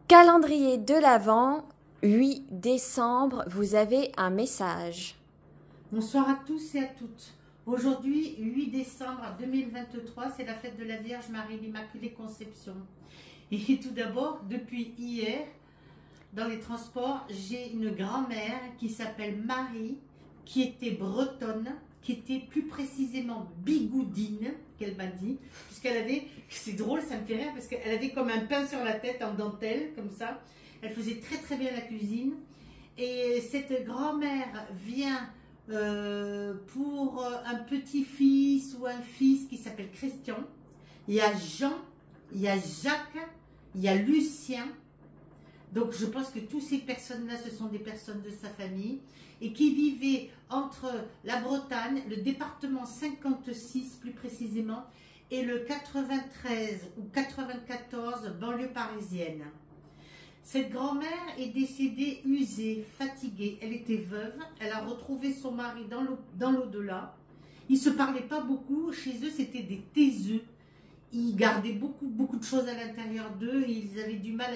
Calendrier de l'Avent, 8 décembre, vous avez un message. Bonsoir à tous et à toutes. Aujourd'hui, 8 décembre 2023, c'est la fête de la Vierge Marie, l'Immaculée Conception. Et tout d'abord, depuis hier, dans les transports, j'ai une grand-mère qui s'appelle Marie, qui était bretonne, qui était plus précisément bigoudine, qu'elle m'a dit, puisqu'elle avait, c'est drôle, ça me fait rire, parce qu'elle avait comme un pain sur la tête en dentelle, comme ça. Elle faisait très très bien la cuisine. Et cette grand-mère vient pour un petit-fils ou un fils qui s'appelle Christian. Il y a Jean, il y a Jacques, il y a Lucien. Donc je pense que toutes ces personnes-là, ce sont des personnes de sa famille et qui vivaient entre la Bretagne, le département 56 plus précisément, et le 93 ou 94, banlieue parisienne. Cette grand-mère est décédée usée, fatiguée. Elle était veuve. Elle a retrouvé son mari dans l'au-delà. Ils ne se parlaient pas beaucoup. Chez eux, c'était des taiseux. Ils gardaient beaucoup de choses à l'intérieur d'eux et ils avaient du mal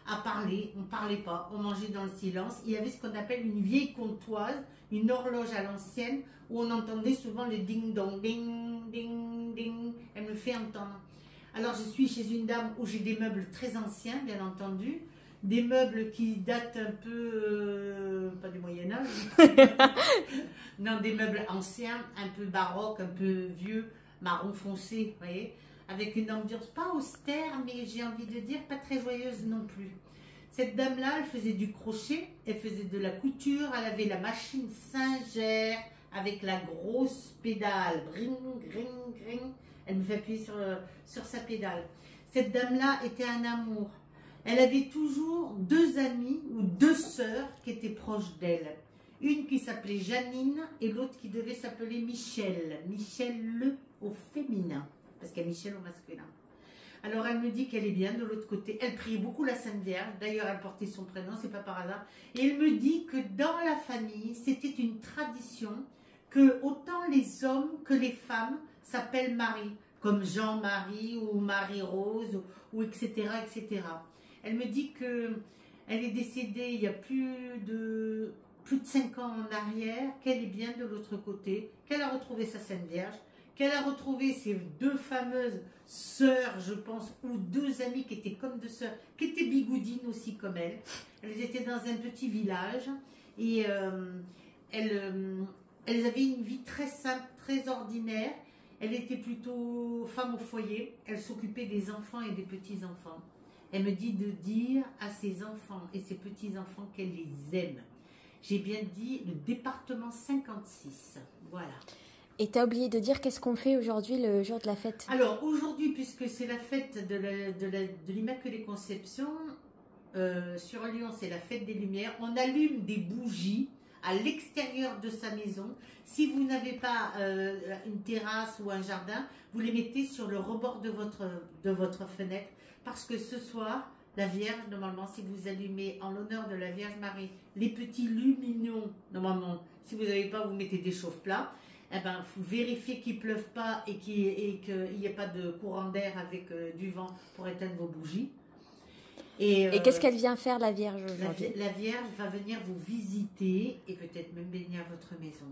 à parler. On ne parlait pas, on mangeait dans le silence. Il y avait ce qu'on appelle une vieille comptoise, une horloge à l'ancienne, où on entendait souvent le ding-dong, ding, ding, ding. Elle me fait entendre. Alors, je suis chez une dame où j'ai des meubles très anciens, bien entendu. Des meubles qui datent un peu, pas du Moyen-Âge, non, des meubles anciens, un peu baroques, un peu vieux, marron foncé, vous voyez, avec une ambiance pas austère, mais j'ai envie de dire pas très joyeuse non plus. Cette dame-là, elle faisait du crochet, elle faisait de la couture, elle avait la machine Singer avec la grosse pédale, bring, gring, gring. Elle me fait appuyer sur sa pédale. Cette dame-là était un amour. Elle avait toujours deux amies ou deux sœurs qui étaient proches d'elle. Une qui s'appelait Janine et l'autre qui devait s'appeler Michel. Michel le au féminin, parce qu'il y a Michel au masculin. Alors elle me dit qu'elle est bien de l'autre côté. Elle priait beaucoup la Sainte Vierge. D'ailleurs, elle portait son prénom, c'est pas par hasard. Et elle me dit que dans la famille, c'était une tradition que autant les hommes que les femmes s'appellent Marie, comme Jean-Marie ou Marie-Rose ou etc., etc. Elle me dit qu'elle est décédée il y a plus de 5 ans en arrière, qu'elle est bien de l'autre côté, qu'elle a retrouvé sa Sainte Vierge, qu'elle a retrouvé ses deux fameuses sœurs, je pense, ou deux amies qui étaient comme deux sœurs, qui étaient bigoudines aussi comme elle. Elles étaient dans un petit village et elles avaient une vie très simple, très ordinaire. Elle était plutôt femme au foyer, elle s'occupait des enfants et des petits-enfants. Elle me dit de dire à ses enfants et ses petits-enfants qu'elle les aime. J'ai bien dit le département 56. Voilà. Et tu as oublié de dire qu'est-ce qu'on fait aujourd'hui, le jour de la fête? Alors, aujourd'hui, puisque c'est la fête de l'Immaculée Conception, sur Lyon, c'est la fête des Lumières, on allume des bougies à l'extérieur de sa maison. Si vous n'avez pas une terrasse ou un jardin, vous les mettez sur le rebord de votre fenêtre. Parce que ce soir, la Vierge, normalement, si vous allumez en l'honneur de la Vierge Marie, les petits luminons, normalement, si vous n'avez pas, vous mettez des chauffe-plats. Eh ben, vous vérifiez qu'il ne pleuve pas et qu'il n'y ait pas de courant d'air avec du vent pour éteindre vos bougies. Et qu'est-ce qu'elle vient faire, la Vierge, aujourd'hui? La Vierge va venir vous visiter et peut-être même bénir votre maison.